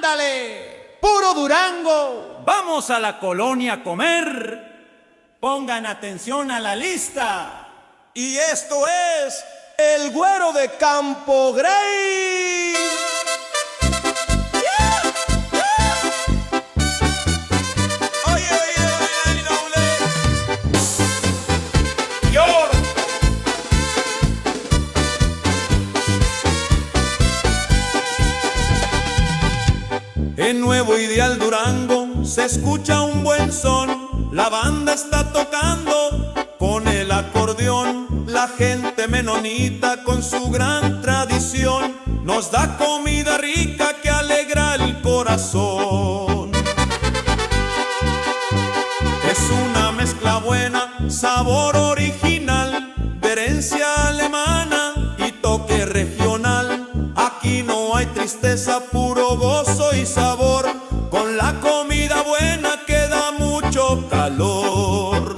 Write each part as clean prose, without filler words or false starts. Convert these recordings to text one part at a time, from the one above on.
Ándale, puro Durango. Vamos a la colonia a comer. Pongan atención a la lista. Y esto es el Güero de Campo Grey. En Nuevo Ideal Durango se escucha un buen son. La banda está tocando con el acordeón. La gente menonita con su gran tradición nos da comida rica que alegra el corazón. Es una mezcla buena, sabor original, de herencia alemana y toque regional. Aquí no hay tristeza, puro gozo y sabor. Con la comida buena queda mucho calor.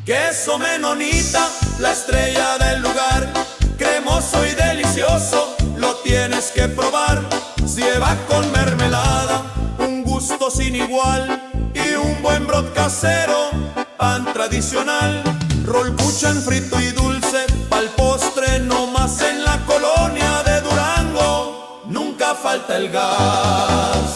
Queso menonita, la estrella del lugar, cremoso y delicioso, lo tienes que probar. Lleva con mermelada, un gusto sin igual, y un buen brot casero, pan tradicional. Rolcuchan frito y dulce, pa'l postre no más. En la colonia de Durango nunca falta el gas.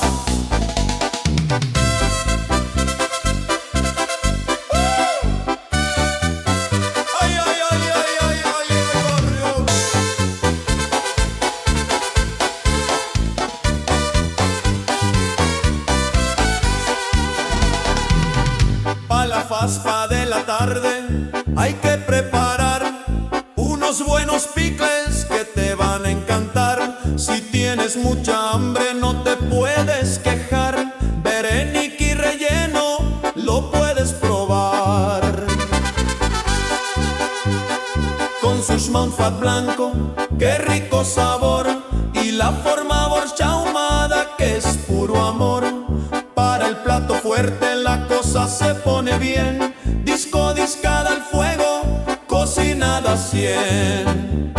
Pa' la faspa de la tarde hay que preparar unos buenos picles que te van a encantar. Si tienes mucha hambre no te puedes quejar. Berenique y relleno lo puedes probar. Con su schmonfat blanco, qué rico sabor, y la forma borcha ahumada que es puro amor. Para el plato fuerte la cosa se pone bien, disco discada al fuego, cocinada 100.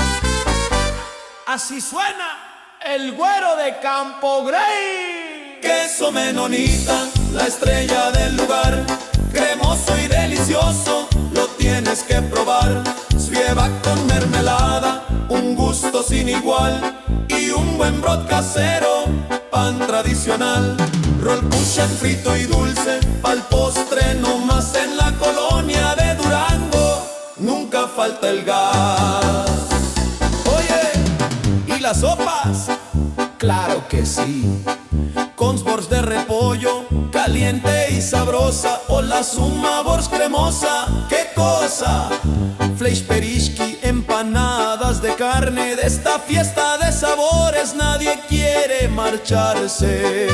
Así suena el Güero de Campo Grey. Queso menonita, la estrella del lugar, cremoso y delicioso, lo tienes que probar. Lleva con mermelada, un gusto sin igual, y un buen brot casero, pan tradicional. Rolcuchan frito y dulce, pa'l postre no más. En la colonia de Durango nunca falta el gas. Oye, ¿y las sopas? Claro que sí. Con bors de repollo, caliente y sabrosa, o la suma bors cremosa, ¡qué cosa! Fleisch perischki, empanadas de carne, de esta fiesta de sabores nadie quiere marcharse.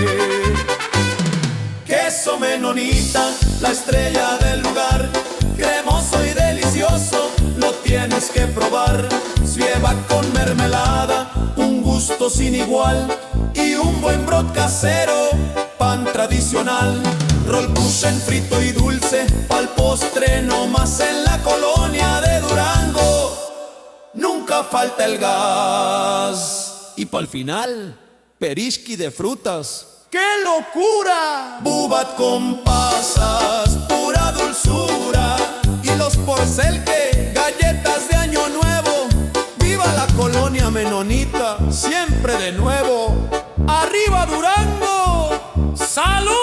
Queso menonita, la estrella del lugar, cremoso y delicioso, lo tienes que probar. Lleva con mermelada, un gusto sin igual, y un buen brot casero, pan tradicional. Rolcuchen frito y dulce, pa'l postre no más. En la colonia de Durango nunca falta el gas. Y pa'l final, perischki de frutas. ¡Qué locura! Bubat con pasas, pura dulzura, y los porcelque, galletas de año nuevo. ¡Viva la colonia menonita, siempre de nuevo! ¡Arriba Durango! ¡Salud!